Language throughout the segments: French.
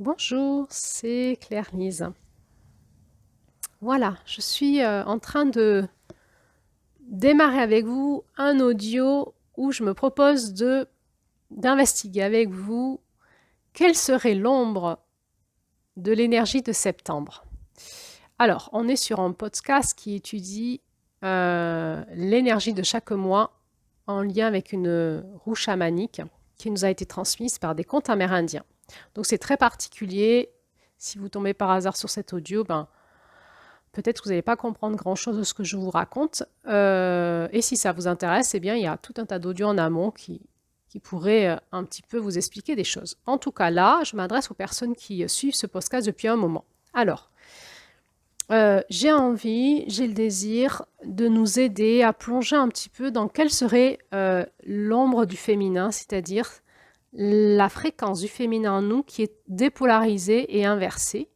Bonjour, c'est Claire-Lise. Voilà, je suis en train de démarrer avec vous un audio où je me propose d'investiguer avec vous quelle serait l'ombre de l'énergie de septembre. Alors, on est sur un podcast qui étudie l'énergie de chaque mois en lien avec une roue chamanique qui nous a été transmise par des contes amérindiens. Donc c'est très particulier. Si vous tombez par hasard sur cet audio, peut-être que vous n'allez pas comprendre grand-chose de ce que je vous raconte. Et si ça vous intéresse, eh bien, il y a tout un tas d'audios en amont qui pourraient un petit peu vous expliquer des choses. En tout cas, là, je m'adresse aux personnes qui suivent ce podcast depuis un moment. Alors, j'ai envie, j'ai le désir de nous aider à plonger un petit peu dans quelle serait l'ombre du féminin, c'est-à-dire la fréquence du féminin en nous qui est dépolarisée et inversée,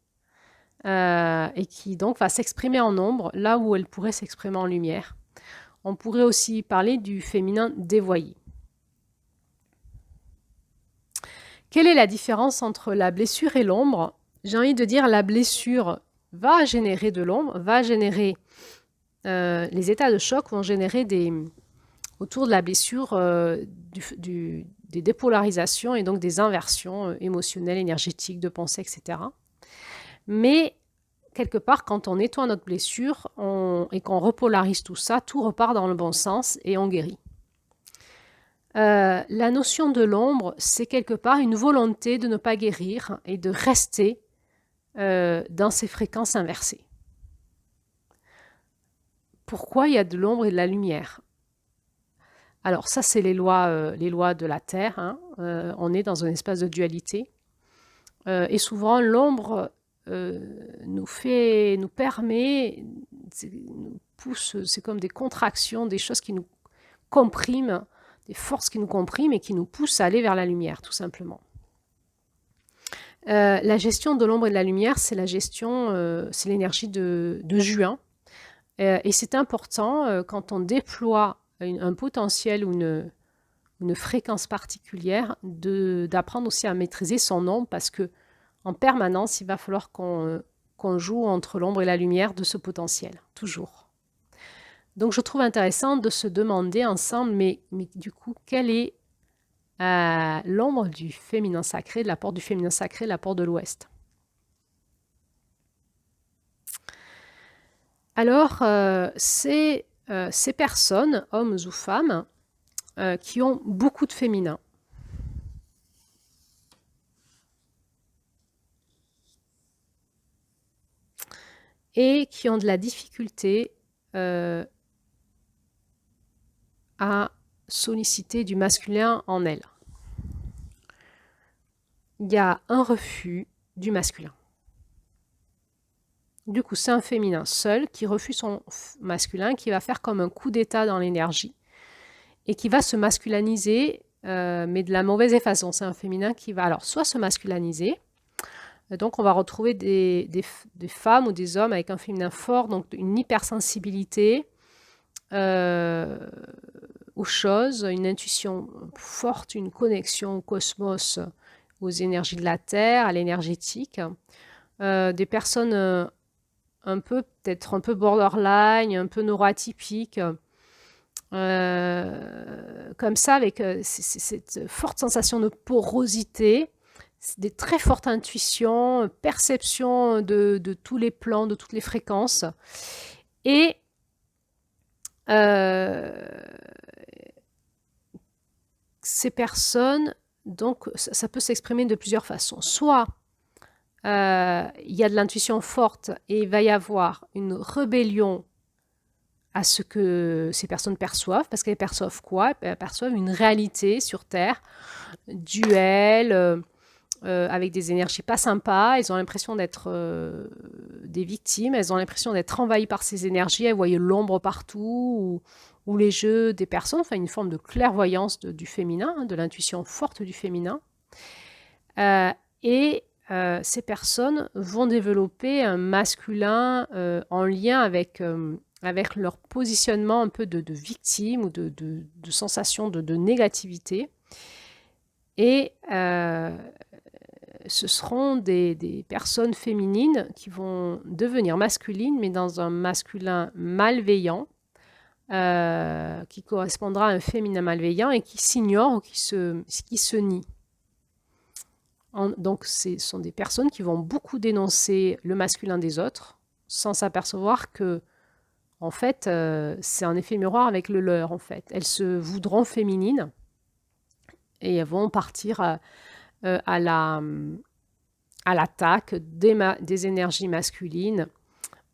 et qui donc va s'exprimer en ombre là où elle pourrait s'exprimer en lumière. On pourrait aussi parler du féminin dévoyé. Quelle est la différence entre la blessure et l'ombre? J'ai envie de dire la blessure va générer de l'ombre, va générer les états de choc vont générer autour de la blessure des dépolarisations et donc des inversions émotionnelles, énergétiques, de pensée, etc. Mais quelque part, quand on nettoie notre blessure et qu'on repolarise tout ça, tout repart dans le bon sens et on guérit. La notion de l'ombre, c'est quelque part une volonté de ne pas guérir et de rester dans ces fréquences inversées. Pourquoi il y a de l'ombre et de la lumière? Alors ça, c'est les lois de la Terre. Hein. On est dans un espace de dualité. Et souvent, l'ombre nous permet, nous pousse, c'est comme des contractions, des choses qui nous compriment, des forces qui nous compriment et qui nous poussent à aller vers la lumière, tout simplement. La gestion de l'ombre et de la lumière, c'est c'est l'énergie de juin. Et c'est important quand on déploie un potentiel ou une fréquence particulière d'apprendre aussi à maîtriser son ombre parce que en permanence, il va falloir qu'on joue entre l'ombre et la lumière de ce potentiel, toujours. Donc je trouve intéressant de se demander ensemble, mais du coup, quelle est l'ombre du féminin sacré, de l'apport du féminin sacré, l'apport de l'Ouest? Alors, c'est ces personnes, hommes ou femmes, qui ont beaucoup de féminin. Et qui ont de la difficulté à solliciter du masculin en elles. Il y a un refus du masculin. Du coup, c'est un féminin seul qui refuse son masculin, qui va faire comme un coup d'état dans l'énergie et qui va se masculiniser, mais de la mauvaise façon. C'est un féminin qui va alors soit se masculiniser, donc on va retrouver des femmes ou des hommes avec un féminin fort, donc une hypersensibilité aux choses, une intuition forte, une connexion au cosmos, aux énergies de la Terre, à l'énergétique. Des personnes peut-être un peu borderline, un peu neuroatypiques, comme ça, avec cette forte sensation de porosité, des très fortes intuitions, perception de tous les plans, de toutes les fréquences. Et ces personnes, donc, ça peut s'exprimer de plusieurs façons. Soit il y a de l'intuition forte et il va y avoir une rébellion à ce que ces personnes perçoivent, parce qu'elles perçoivent quoi? Elles perçoivent une réalité sur Terre, duel, avec des énergies pas sympas. Elles ont l'impression d'être des victimes, elles ont l'impression d'être envahies par ces énergies, elles voient l'ombre partout, ou les jeux des personnes, enfin une forme de clairvoyance du féminin, hein, de l'intuition forte du féminin. Et ces personnes vont développer un masculin en lien avec leur positionnement un peu de victime ou de sensation de négativité. Et ce seront des personnes féminines qui vont devenir masculines, mais dans un masculin malveillant, qui correspondra à un féminin malveillant et qui s'ignore ou qui se nie. Donc, ce sont des personnes qui vont beaucoup dénoncer le masculin des autres, sans s'apercevoir que, en fait, c'est un effet miroir avec le leur, en fait. Elles se voudront féminines et elles vont partir à l'attaque des énergies masculines,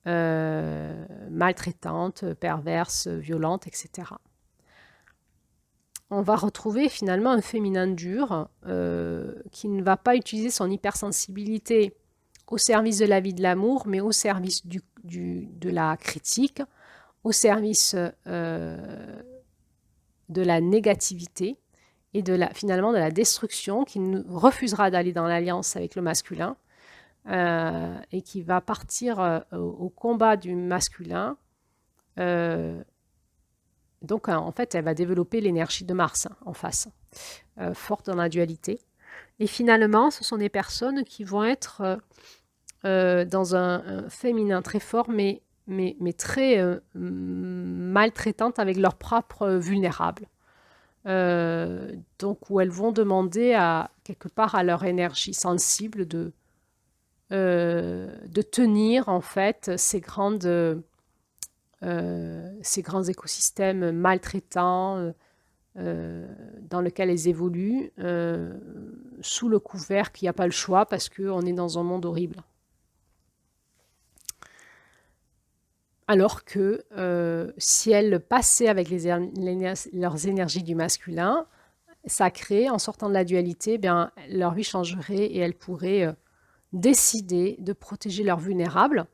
maltraitantes, perverses, violentes, etc. On va retrouver finalement un féminin dur qui ne va pas utiliser son hypersensibilité au service de la vie de l'amour, mais au service de la critique, au service de la négativité et finalement de la destruction, qui refusera d'aller dans l'alliance avec le masculin et qui va partir au combat du masculin. Donc, en fait, elle va développer l'énergie de Mars en face, forte dans la dualité. Et finalement, ce sont des personnes qui vont être dans un féminin très fort, mais très maltraitantes avec leurs propres vulnérables. Donc, où elles vont demander quelque part à leur énergie sensible de tenir, en fait, ces grands écosystèmes maltraitants dans lesquels elles évoluent, sous le couvert qu'il n'y a pas le choix parce qu'on est dans un monde horrible. Alors que si elles passaient avec leurs énergies du masculin sacré, en sortant de la dualité, bien, leur vie changerait et elles pourraient décider de protéger leurs vulnérables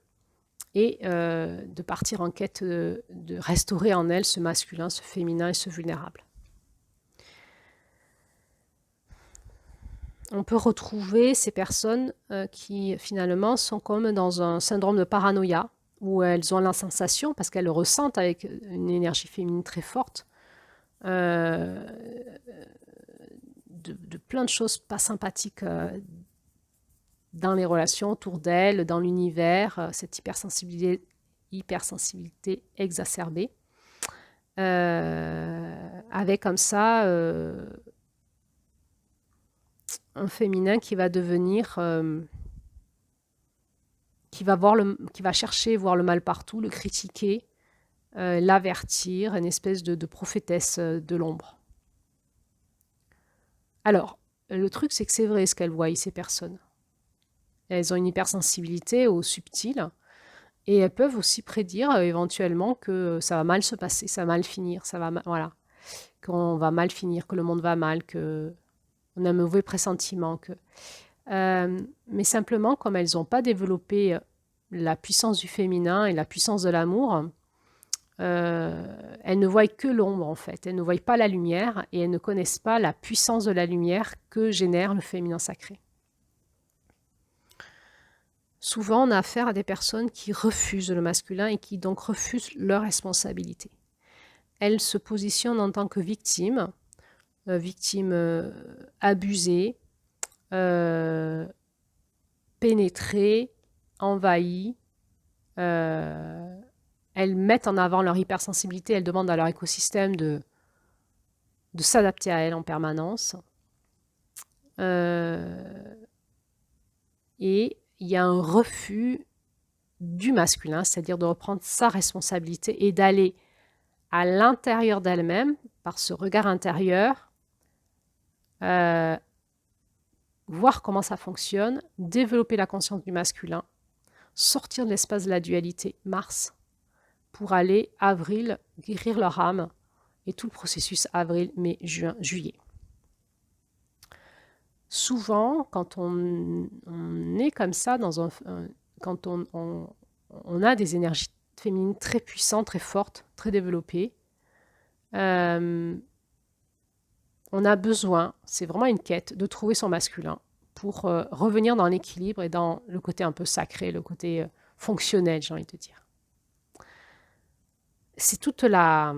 et de partir en quête de restaurer en elles ce masculin, ce féminin et ce vulnérable. On peut retrouver ces personnes qui finalement sont comme dans un syndrome de paranoïa, où elles ont la sensation, parce qu'elles le ressentent avec une énergie féminine très forte, de plein de choses pas sympathiques dans les relations autour d'elles, dans l'univers, cette hypersensibilité exacerbée, avec comme ça un féminin qui va devenir, qui va chercher, voir le mal partout, le critiquer, l'avertir, une espèce de prophétesse de l'ombre. Alors, le truc, c'est que c'est vrai ce qu'elles voient, ces personnes. Elles ont une hypersensibilité au subtil et elles peuvent aussi prédire éventuellement que ça va mal se passer, ça va mal finir, voilà, qu'on va mal finir, que le monde va mal, qu'on a un mauvais pressentiment. Mais simplement, comme elles n'ont pas développé la puissance du féminin et la puissance de l'amour, elles ne voient que l'ombre en fait. Elles ne voient pas la lumière et elles ne connaissent pas la puissance de la lumière que génère le féminin sacré. Souvent, on a affaire à des personnes qui refusent le masculin et qui donc refusent leur responsabilité. Elles se positionnent en tant que victimes, abusées, pénétrées, envahies. Elles mettent en avant leur hypersensibilité, elles demandent à leur écosystème de s'adapter à elles en permanence. Et il y a un refus du masculin, c'est-à-dire de reprendre sa responsabilité et d'aller à l'intérieur d'elle-même, par ce regard intérieur, voir comment ça fonctionne, développer la conscience du masculin, sortir de l'espace de la dualité Mars, pour aller, avril, guérir leur âme, et tout le processus avril, mai, juin, juillet. Souvent, quand on est comme ça, quand on a des énergies féminines très puissantes, très fortes, très développées, on a besoin, c'est vraiment une quête, de trouver son masculin pour revenir dans l'équilibre et dans le côté un peu sacré, le côté fonctionnel, j'ai envie de dire. C'est toute la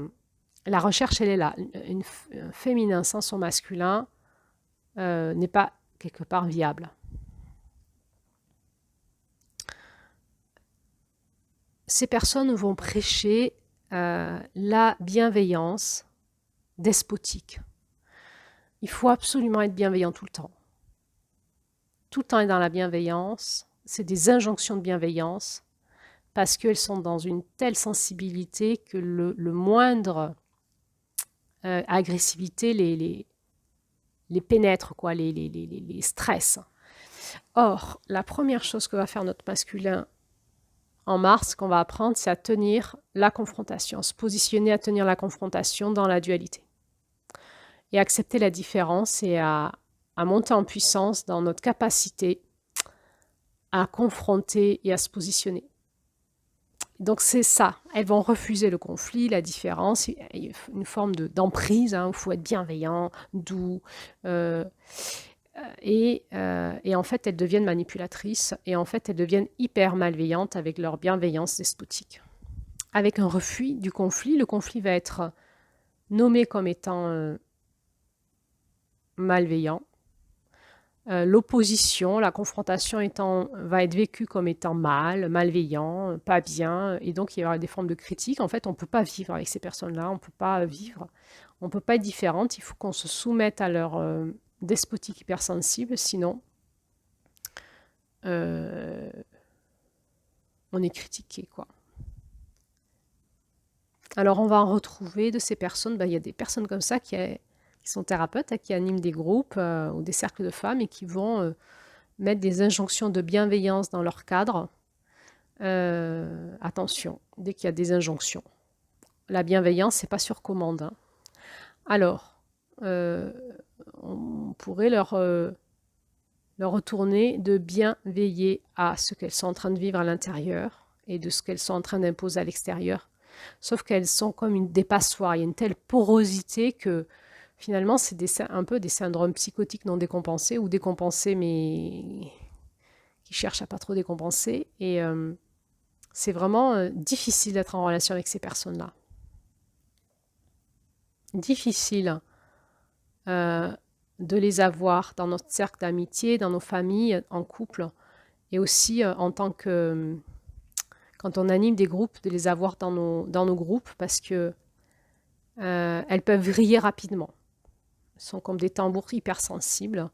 recherche, elle est là. Un féminin sans son masculin n'est pas quelque part viable. ces personnes vont prêcher la bienveillance despotique. Il faut absolument être bienveillant tout le temps. Tout le temps être dans la bienveillance. C'est des injonctions de bienveillance parce qu'elles sont dans une telle sensibilité que le moindre agressivité les pénètre, quoi, les stress. Or, la première chose que va faire notre masculin en Mars, qu'on va apprendre, c'est à tenir la confrontation, se positionner à tenir la confrontation dans la dualité. Et accepter la différence et à monter en puissance dans notre capacité à confronter et à se positionner. Donc c'est ça, elles vont refuser le conflit, la différence, une forme d'emprise, hein, où il faut être bienveillant, doux, et en fait elles deviennent manipulatrices, et en fait elles deviennent hyper malveillantes avec leur bienveillance despotique. Avec un refus du conflit, le conflit va être nommé comme étant malveillant. L'opposition, la confrontation va être vécue comme étant malveillant, pas bien, et donc il y aura des formes de critique. En fait, on ne peut pas vivre avec ces personnes-là, on ne peut pas vivre, on ne peut pas être différente, il faut qu'on se soumette à leur despotique hypersensible, sinon on est critiqué, quoi. Alors on va en retrouver de ces personnes, il y a des personnes comme ça qui sont thérapeutes, qui animent des groupes ou des cercles de femmes et qui vont mettre des injonctions de bienveillance dans leur cadre. Attention, dès qu'il y a des injonctions. La bienveillance, c'est pas sur commande, hein. Alors, on pourrait leur retourner de bien veiller à ce qu'elles sont en train de vivre à l'intérieur et de ce qu'elles sont en train d'imposer à l'extérieur. Sauf qu'elles sont comme des passoires. Il y a une telle porosité que finalement, c'est un peu des syndromes psychotiques non décompensés ou décompensés mais qui cherchent à pas trop décompenser. Et c'est vraiment difficile d'être en relation avec ces personnes-là. Difficile de les avoir dans notre cercle d'amitié, dans nos familles, en couple, et aussi en tant que... quand on anime des groupes, de les avoir dans nos groupes, parce que elles peuvent vriller rapidement. Elles sont comme des tambours hypersensibles.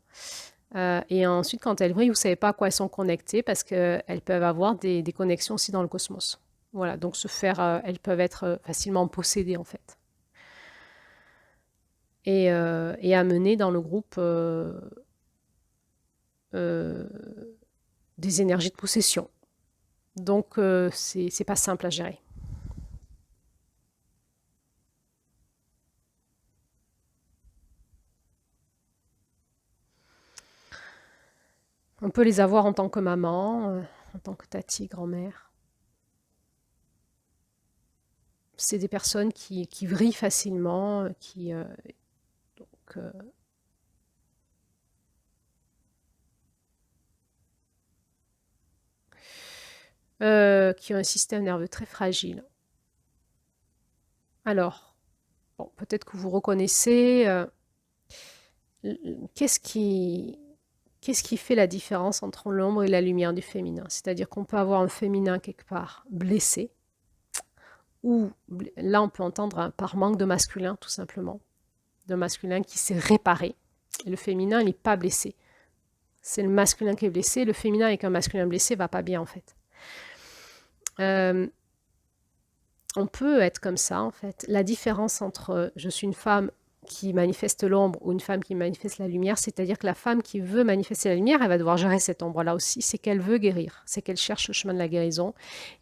Et ensuite, quand elles vrillent, vous ne savez pas à quoi elles sont connectées, parce qu'elles peuvent avoir des connexions aussi dans le cosmos. Voilà, donc elles peuvent être facilement possédées, en fait. Et amener dans le groupe des énergies de possession. Donc, c'est pas simple à gérer. On peut les avoir en tant que maman, en tant que tati, grand-mère. C'est des personnes qui vrillent facilement, qui ont un système nerveux très fragile. Alors, bon, peut-être que vous reconnaissez, qu'est-ce qui fait la différence entre l'ombre et la lumière du féminin? C'est-à-dire qu'on peut avoir un féminin quelque part blessé, ou là on peut entendre par manque de masculin tout simplement, de masculin qui s'est réparé. Et le féminin, il n'est pas blessé. C'est le masculin qui est blessé. Le féminin avec un masculin blessé va pas bien en fait. On peut être comme ça en fait. La différence entre je suis une femme qui manifeste l'ombre ou une femme qui manifeste la lumière, c'est-à-dire que la femme qui veut manifester la lumière, elle va devoir gérer cette ombre-là aussi, c'est qu'elle veut guérir, c'est qu'elle cherche le chemin de la guérison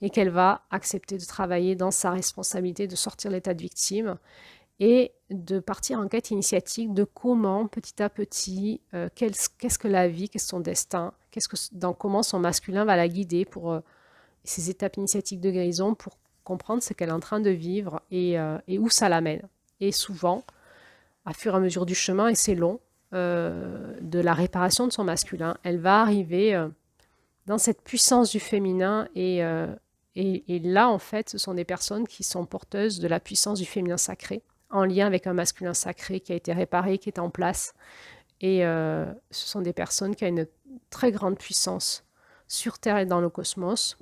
et qu'elle va accepter de travailler dans sa responsabilité, de sortir de l'état de victime et de partir en quête initiatique de comment, petit à petit, qu'est-ce que la vie, qu'est-ce que son destin, comment son masculin va la guider pour ces étapes initiatiques de guérison, pour comprendre ce qu'elle est en train de vivre et où ça l'amène. Et souvent, à fur et à mesure du chemin, et c'est long, de la réparation de son masculin, elle va arriver dans cette puissance du féminin et là, en fait, ce sont des personnes qui sont porteuses de la puissance du féminin sacré, en lien avec un masculin sacré qui a été réparé, qui est en place. Et ce sont des personnes qui ont une très grande puissance sur Terre et dans le cosmos.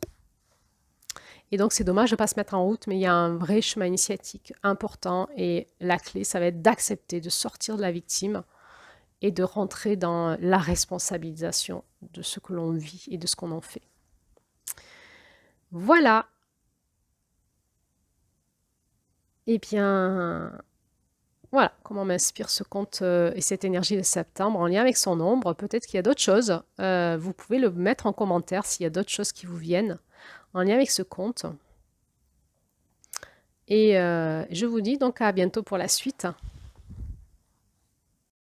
Et donc, c'est dommage de ne pas se mettre en route, mais il y a un vrai chemin initiatique important. Et la clé, ça va être d'accepter de sortir de la victime et de rentrer dans la responsabilisation de ce que l'on vit et de ce qu'on en fait. Voilà. Eh bien, voilà comment m'inspire ce conte et cette énergie de septembre en lien avec son ombre. Peut-être qu'il y a d'autres choses. Vous pouvez le mettre en commentaire s'il y a d'autres choses qui vous viennent en lien avec ce conte. Et je vous dis donc à bientôt pour la suite.